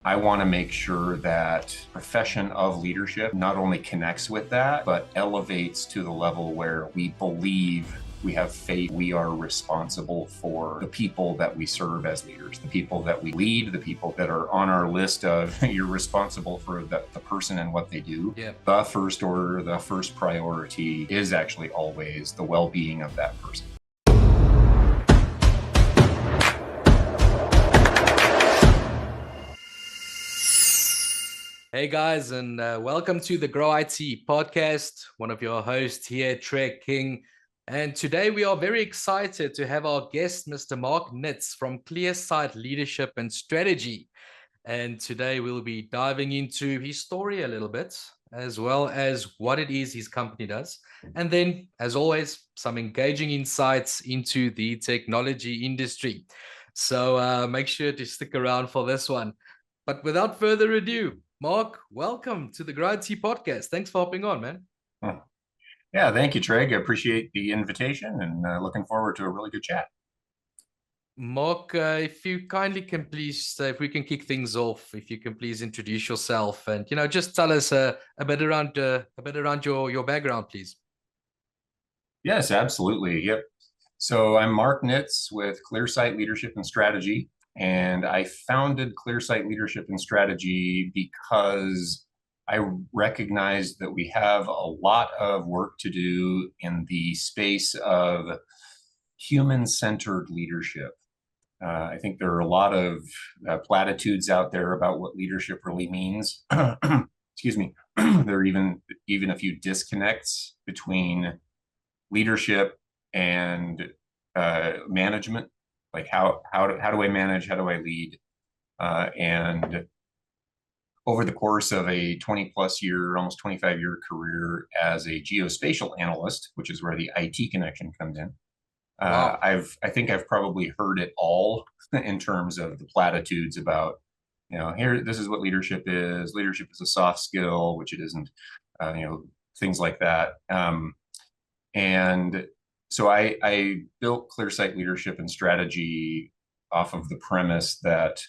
I want to make sure that profession of leadership not only connects with that, but elevates to the level where we believe, we have faith, we are responsible for the people that we serve as leaders, the people that we lead, the people that are on our list of you're responsible for the person and what they do. Yeah. The first order, the first priority is actually always the well-being of that person. Hey guys, and welcome to the Grow IT podcast. One of your hosts here, Trek King. And today we are very excited to have our guest, Mr. Mark Nitz from ClearSight Leadership and Strategy. And today we'll be diving into his story a little bit, as well as what it is his company does. And then, as always, some engaging insights into the technology industry. So make sure to stick around for this one. But without further ado, Mark, welcome to the Grow IT podcast. Thanks for hopping on, man. Yeah, thank you, Treg. I appreciate the invitation and looking forward to a really good chat. Mark, if you kindly can please, if we can kick things off, if you can please introduce yourself and just tell us a bit around your background, please. Yes, absolutely. Yep. So I'm Mark Nitz with ClearSight Leadership and Strategy, and I founded ClearSight Leadership and Strategy because I recognized that we have a lot of work to do in the space of human-centered leadership. I think there are a lot of platitudes out there about what leadership really means. Excuse me. There are even a few disconnects between leadership and management. Like how do I manage? How do I lead? And over the course of a 20 plus year, almost 25-year career as a geospatial analyst, which is where the IT connection comes in, Wow. I think I've probably heard it all in terms of the platitudes about, here, this is what leadership is. Leadership is a soft skill, which it isn't, things like that. And so I built ClearSight Leadership and Strategy off of the premise that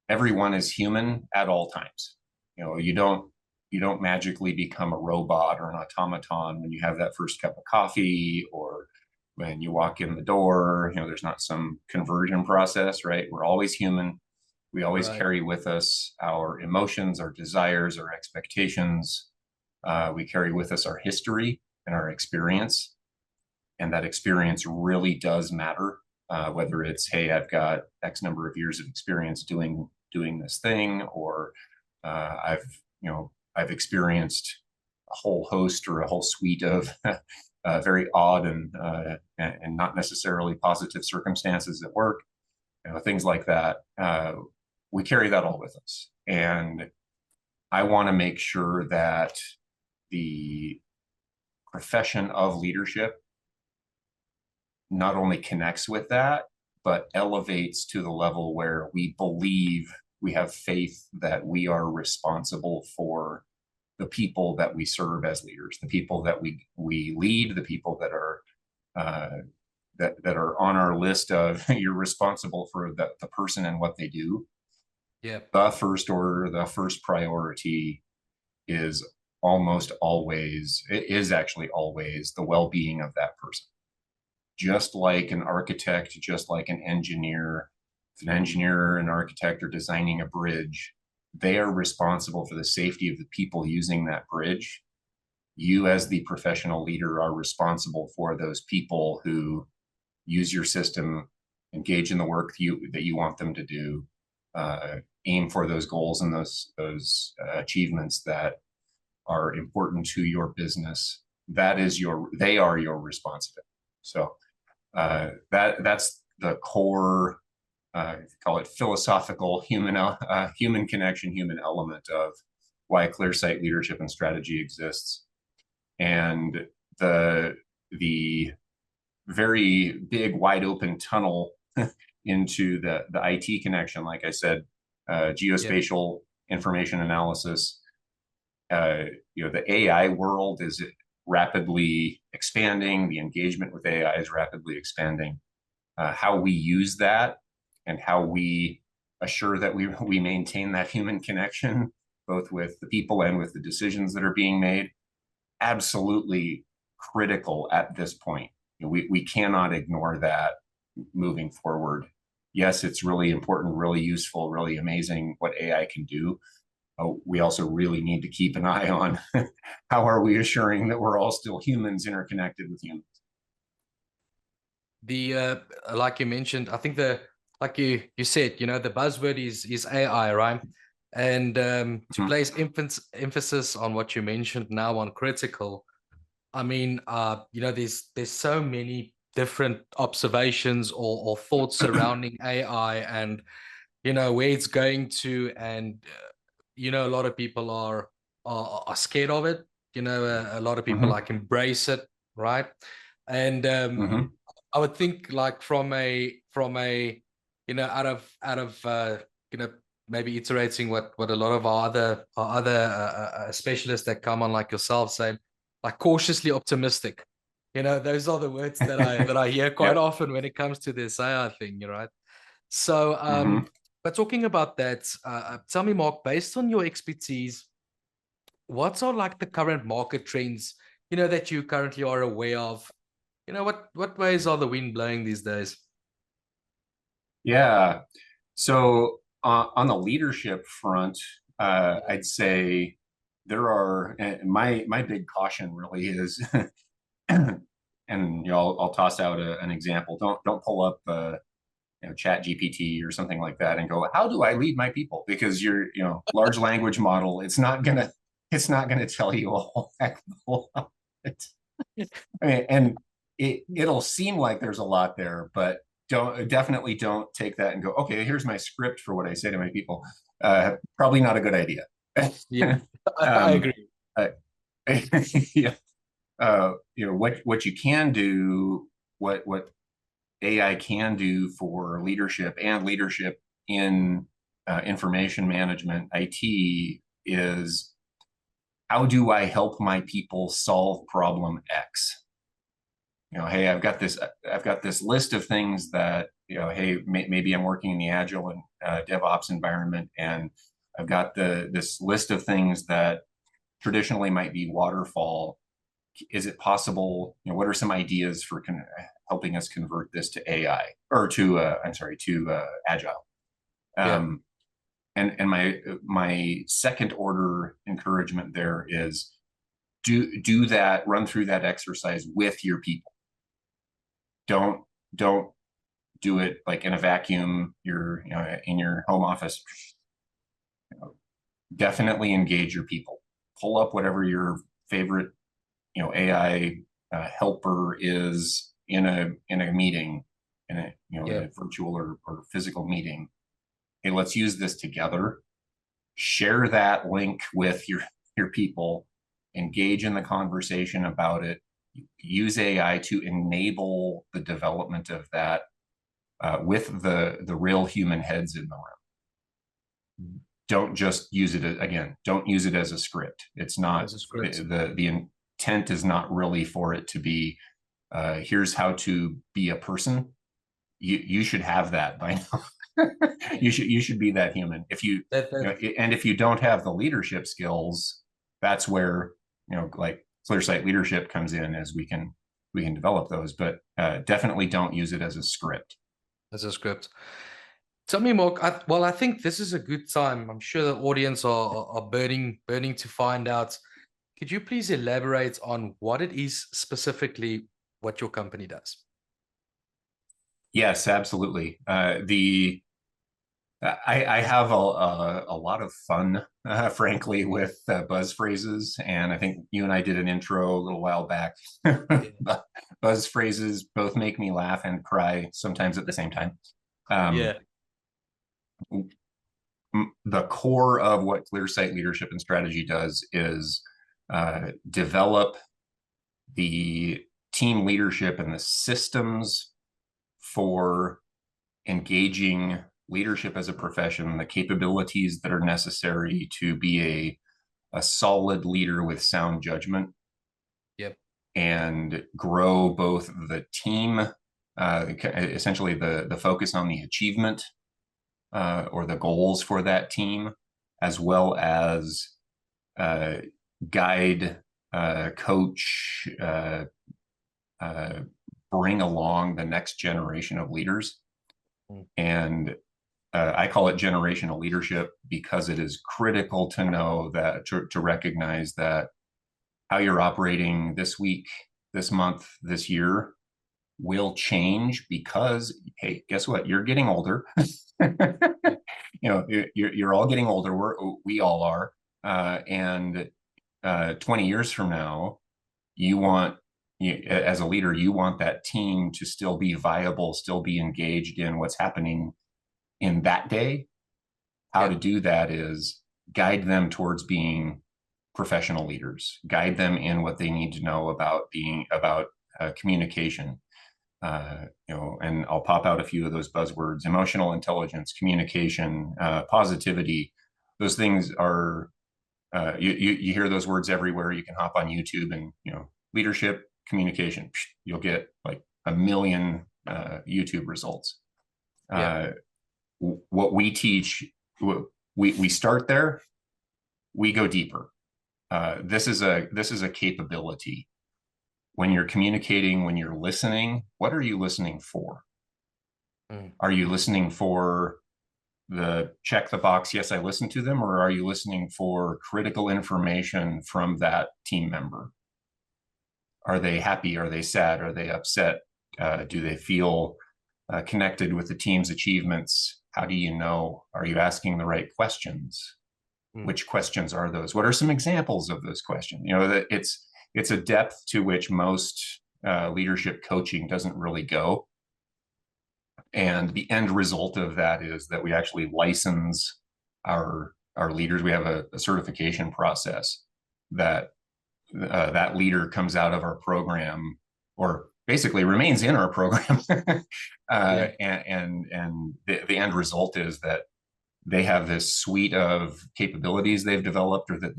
everyone is human at all times. You don't magically become a robot or an automaton when you have that first cup of coffee or when you walk in the door. There's not some conversion process, right? We're always human. We always carry with us our emotions, our desires, our expectations. We carry with us our history and our experience. And that experience really does matter, whether it's, hey, I've got X number of years of experience doing this thing, or I've experienced a whole host or a whole suite of very odd and not necessarily positive circumstances at work, things like that. We carry that all with us. And I want to make sure that the profession of leadership not only connects with that, but elevates to the level where we believe, we have faith that we are responsible for the people that we serve as leaders, the people that we lead, the people that are that are on our list of you're responsible for the person and what they do. Yeah. The first order, the first priority is actually always the well-being of that person. Just like an architect, just like an engineer, if an engineer or an architect are designing a bridge, they are responsible for the safety of the people using that bridge. You, as the professional leader, are responsible for those people who use your system, engage in the work that you want them to do, aim for those goals and those achievements that are important to your business. They are your responsibility. So that's the core, call it philosophical human connection, human element of why ClearSight Leadership and Strategy exists. And the very big, wide open tunnel into the IT connection, like I said, geospatial information analysis. The AI world is rapidly expanding. The engagement with AI is rapidly expanding. How we use that and how we assure that we maintain that human connection, both with the people and with the decisions that are being made. Absolutely critical at this point. We cannot ignore that moving forward. Yes, it's really important, really useful, really amazing what AI can do. We also really need to keep an eye on how are we assuring that we're all still humans interconnected with humans. The like you mentioned, I think like you said, the buzzword is AI, right? And to place emphasis on what you mentioned now on critical, I mean, there's so many different observations or thoughts surrounding AI, and where it's going to, and a lot of people are scared of it. A lot of people like embrace it, right? And I would think, like, from a out of maybe iterating what a lot of our other specialists that come on, like yourself, say, like, cautiously optimistic. Those are the words that I hear quite often when it comes to this AI thing, right? So but talking about that, tell me, Mark, based on your expertise, what are like the current market trends that you currently are aware of? What ways are the wind blowing these days? Yeah. So on the leadership front, I'd say there are, my big caution really is, and I'll toss out an example. Don't pull up Chat GPT or something like that and go, how do I lead my people? Because large language model, it's not gonna tell you a whole heck of a lot. I mean, and it'll seem like there's a lot there, but definitely don't take that and go, okay, here's my script for what I say to my people. Probably not a good idea. Yeah, I agree. Yeah. What you can do, what AI can do for leadership and leadership in information management, IT, is how do I help my people solve problem X? Hey, I've got this list of things that, hey, maybe I'm working in the Agile and DevOps environment, and I've got this list of things that traditionally might be waterfall. Is it possible? What are some ideas for helping us convert this to AI or to Agile? And my second order encouragement there is do that, run through that exercise with your people. Don't do it like in a vacuum. You're in your home office. Definitely engage your people. Pull up whatever your favorite AI helper is in a meeting, in a virtual or physical meeting. Hey, let's use this together. Share that link with your people. Engage in the conversation about it. Use AI to enable the development of that with the real human heads in the room. Don't just use it again. Don't use it as a script. It's not the intent is not really for it to be. Here's how to be a person. You should have that by now. you should be that human. If and if you don't have the leadership skills, that's where like ClearSight Leadership comes in, as we can develop those. But definitely don't use it as a script. As a script. Tell me, Mark. I think this is a good time. I'm sure the audience are burning to find out. Could you please elaborate on what it is specifically what your company does? Yes, absolutely. I have a lot of fun, frankly, with buzz phrases, and I think you and I did an intro a little while back. Buzz phrases both make me laugh and cry sometimes at the same time. The core of what ClearSight Leadership and Strategy does is develop the team leadership and the systems for engaging leadership as a profession, the capabilities that are necessary to be a solid leader with sound judgment. Yep. And grow both the team, essentially the focus on the achievement or the goals for that team, as well as guide, coach, bring along the next generation of leaders. And I call it generational leadership because it is critical to know that, to recognize that how you're operating this week, this month, this year will change because, hey, guess what? You're getting older. You're all getting older. We all are. And 20 years from now, as a leader, you want that team to still be viable, still be engaged in what's happening in that day. How to do that is guide them towards being professional leaders, guide them in what they need to know about communication. And I'll pop out a few of those buzzwords: emotional intelligence, communication, positivity. Those things are, you hear those words everywhere. You can hop on YouTube and, leadership, communication, you'll get like a million YouTube results. What we teach, we start there, we go deeper. This is a capability. When you're communicating, when you're listening, what are you listening for? Are you listening for the check the box, yes, I listened to them, or are you listening for critical information from that team member? Are they happy? Are they sad? Are they upset? Do they feel connected with the team's achievements? How do you know? Are you asking the right questions? Which questions are those? What are some examples of those questions? It's a depth to which most leadership coaching doesn't really go. And the end result of that is that we actually license our leaders. We have a certification process that that leader comes out of our program, or basically remains in our program. And the end result is that they have this suite of capabilities they've developed, or that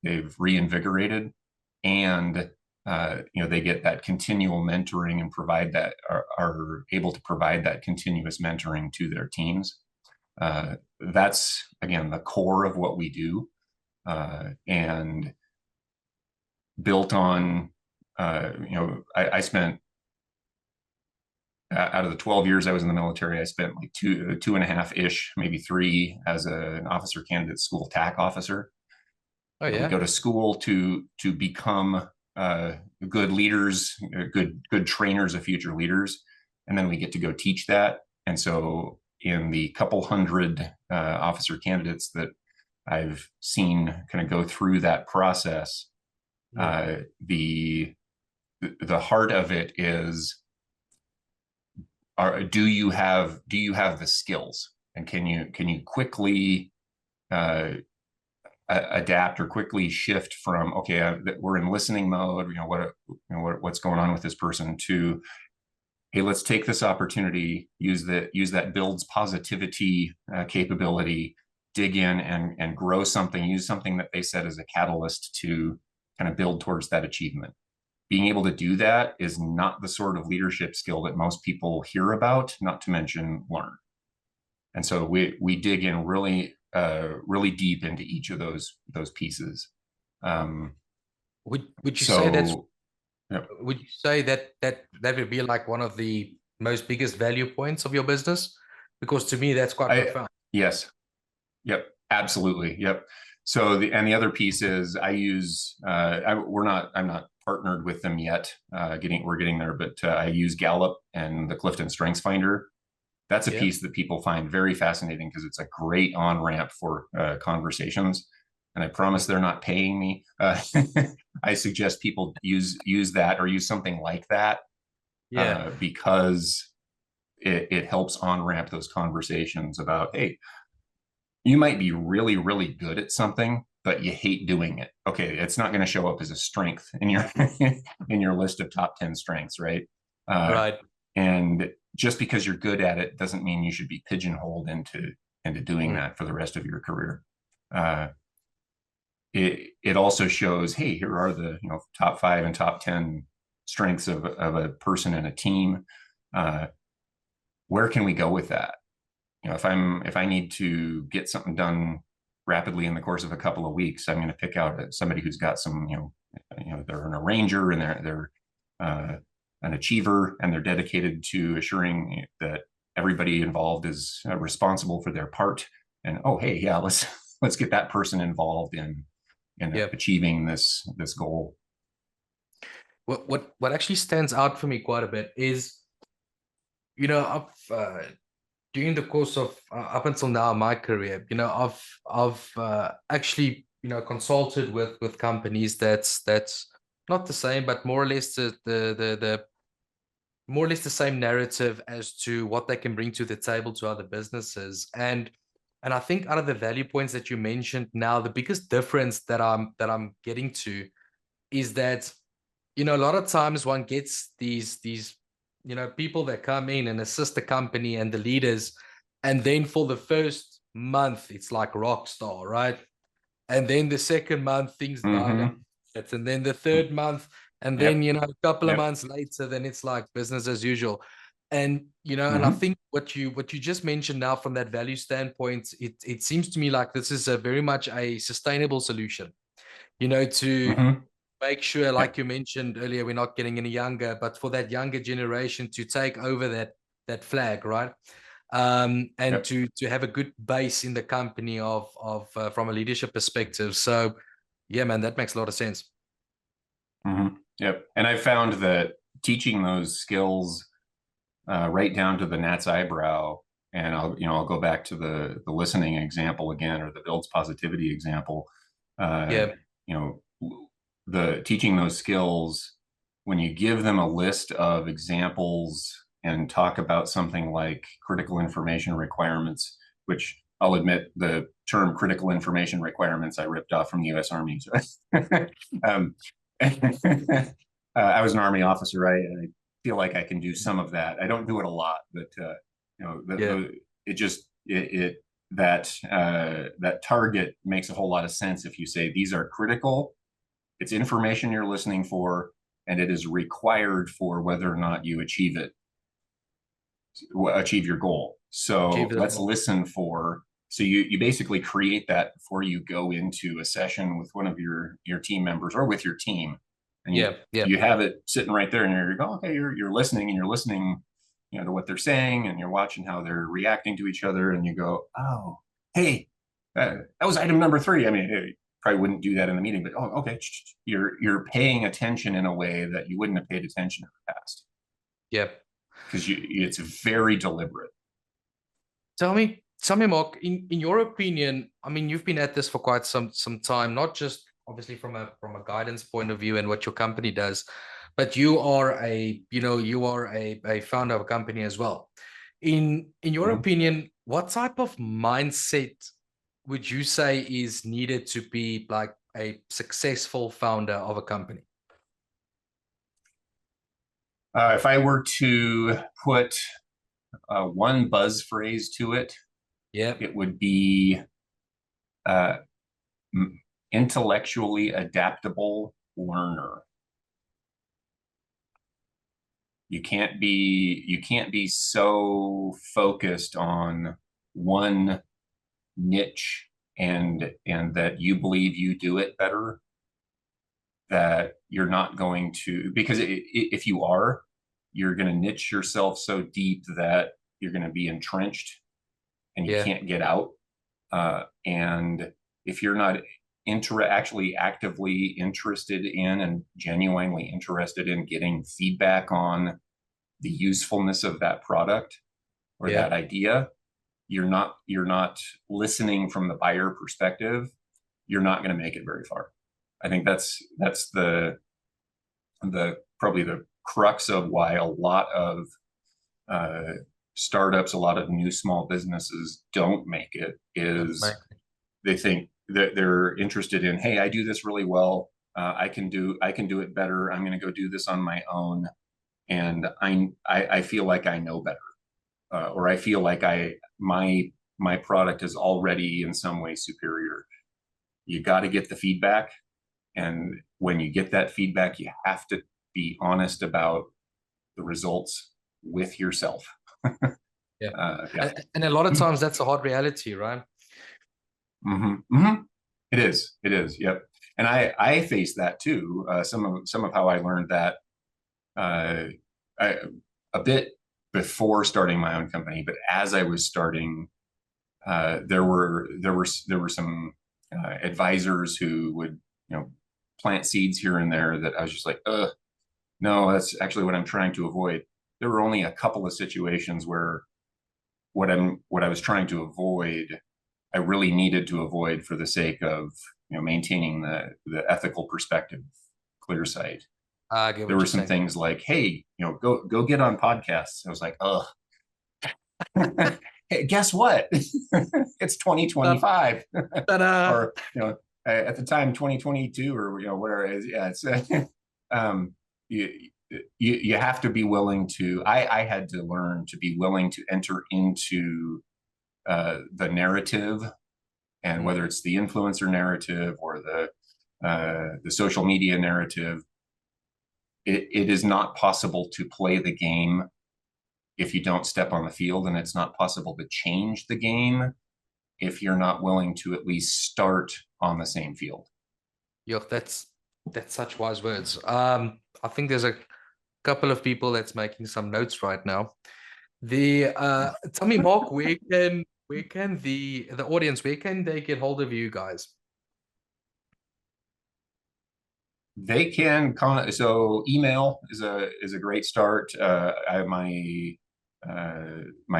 they've reinvigorated, and they get that continual mentoring and are able to provide that continuous mentoring to their teams. That's, again, the core of what we do, and built on, I spent, out of the 12 years I was in the military, I spent like two and a half-ish, maybe 3, as an officer candidate school TAC officer. We go to school to become good leaders, good trainers of future leaders, and then we get to go teach that. And so in the couple hundred officer candidates that I've seen kind of go through that process, the heart of it is, do you have the skills, and can you quickly adapt, or quickly shift from, okay, we're in listening mode, what's going on with this person, to, hey, let's take this opportunity, use that builds positivity capability, dig in and grow something, use something that they said as a catalyst to kind of build towards that achievement. Being able to do that is not the sort of leadership skill that most people hear about, not to mention learn. And so we dig in really deep into each of those pieces. Would you say that's? Yeah. Would you say that would be like one of the most biggest value points of your business? Because to me, that's quite profound. Yes. Yep. Absolutely. Yep. So the other piece is I use I'm not partnered with them yet. We're getting there, but I use Gallup and the Clifton Strengths Finder. That's a piece that people find very fascinating because it's a great on-ramp for conversations. And I promise they're not paying me. I suggest people use that, or use something like that, because it helps on-ramp those conversations about, hey, you might be really, really good at something, but you hate doing it. Okay, it's not going to show up as a strength in your in your list of top 10 strengths, right? Right. And just because you're good at it doesn't mean you should be pigeonholed into doing that for the rest of your career. It also shows, hey, here are the top 5 and top 10 strengths of a person and a team. Where can we go with that? if I need to get something done rapidly in the course of a couple of weeks, I'm going to pick out somebody who's got some, they're an arranger and they're an achiever, and they're dedicated to assuring that everybody involved is responsible for their part. And oh, hey, yeah, let's get that person involved in Yep. achieving this goal. What actually stands out for me quite a bit is, I've during the course of up until now my career, I've actually consulted with companies that's not the same, but more or less the more or less the same narrative as to what they can bring to the table to other businesses. And I think out of the value points that you mentioned now, the biggest difference that I'm getting to is that, a lot of times one gets these people that come in and assist the company and the leaders, and then for the first month it's like rock star, right? And then the second month things die down, Mm-hmm. and then the third month, and then Yep. a couple of Yep. months later, then it's like business as usual. And and I Mm-hmm. think what you just mentioned now from that value standpoint, it seems to me like this is a very much a sustainable solution, to Mm-hmm. make sure, like Yep. you mentioned earlier, we're not getting any younger, but for that younger generation to take over that flag, right? And Yep. to have a good base in the company of from a leadership perspective. So yeah, man, that makes a lot of sense. Mm-hmm. Yep. And I found that teaching those skills right down to the gnat's eyebrow, and I'll go back to the listening example again, or the builds positivity example. Uh, Yeah, you know, the teaching those skills, when you give them a list of examples and talk about something like critical information requirements, which I'll admit the term critical information requirements I ripped off from the U.S. Army. um, I was an Army officer, right? And I feel like I can do some of that. I don't do it a lot, but yeah, it just that target makes a whole lot of sense if you say these are critical. It's information you're listening for, and it is required for whether or not you achieve your goal. achieve So it. let's listen for. So you basically create that before you go into a session with one of your team members or with your team, and Yeah, yeah, you have it sitting right there, and you're going, okay, you're listening, and you're listening, to what they're saying, and you're watching how they're reacting to each other, and you go, oh, hey, that was item number 3. I mean, you probably wouldn't do that in the meeting, but oh, okay, you're paying attention in a way that you wouldn't have paid attention in the past, yeah. because it's very deliberate. Tell me, Mark, in your opinion, I mean, you've been at this for quite some time, not just obviously from a guidance point of view and what your company does, but you are a founder of a company as well. In your Mhm. opinion, what type of mindset would you say is needed to be like a successful founder of a company? If I were to put one buzz phrase to it, Yeah, it would be uh, intellectually adaptable learner. You can't be so focused on one niche, and that you believe you do it better, that you're not going to, because if you are, you're going to niche yourself so deep that you're going to be entrenched and you yeah, can't get out. And if you're not actually actively interested in and genuinely interested in getting feedback on the usefulness of that product or yeah, that idea, you're not listening from the buyer perspective. You're not going to make it very far. I think that's the probably the crux of why a lot of uh, startups, a lot of new small businesses don't make it, is right. they think that they're interested in, hey, I do this really well. I can do it better. I'm going to go do this on my own, and I feel like I know better, or I feel like my product is already in some way superior. You got to get the feedback, and when you get that feedback, you have to be honest about the results with yourself. Yeah. Yeah. And a lot of times that's a hard reality, right? It is. It is. Yep. And I face that too. Some of how I learned that uh, I, a bit before starting my own company, but as I was starting, there were some advisors who would, plant seeds here and there that I was just like, no, that's actually what I'm trying to avoid. There were only a couple of situations where what I was trying to avoid, I really needed to avoid for the sake of, maintaining the ethical perspective of ClearSight. I get There what were you're some saying. things like, hey, go get on podcasts. I was like, oh, hey, guess what? It's 2025, Ta-da! or at the time 2022, or whatever it is. Yeah, it's um, you, you have to be willing to. I had to learn to be willing to enter into the narrative, and whether it's the influencer narrative or the social media narrative, it is not possible to play the game if you don't step on the field, and it's not possible to change the game if you're not willing to at least start on the same field. Yo, that's such wise words. I think there's a couple of people that's making some notes right now. Tell me, Mark, where can the audience, where can they get hold of you guys? They can so email is a great start. I have my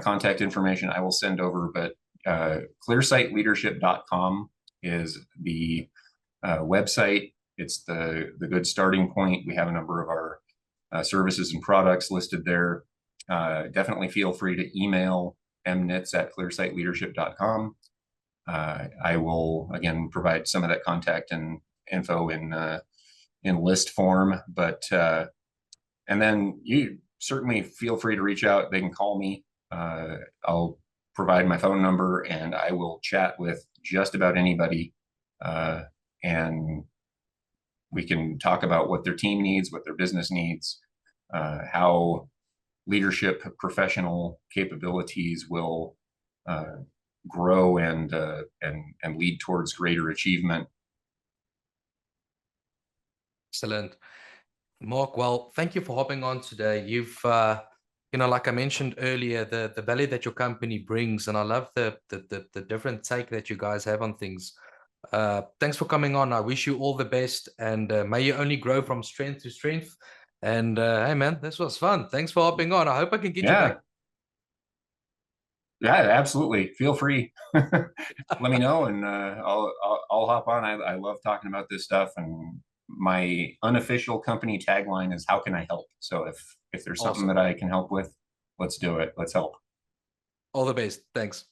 contact information I will send over, but clearsightleadership.com is the website. It's the good starting point. We have a number of our services and products listed there. Definitely feel free to email mnitz@clearsightleadership.com. I will again provide some of that contact and info in list form, but and then you certainly feel free to reach out. They can call me. I'll provide my phone number, and I will chat with just about anybody, and we can talk about what their team needs, what their business needs, how leadership professional capabilities will grow and lead towards greater achievement. Excellent. Mark, well, thank you for hopping on today. You've, like I mentioned earlier, the value that your company brings, and I love the different take that you guys have on things. Thanks for coming on. I wish you all the best, and may you only grow from strength to strength. And hey, man, this was fun. Thanks for hopping on. I hope I can get you back. Yeah, absolutely. Feel free. Let me know, and I'll hop on. I love talking about this stuff, and my unofficial company tagline is "How can I help?" So if there's something Awesome. that I can help with, let's do it. Let's help. All the best. Thanks.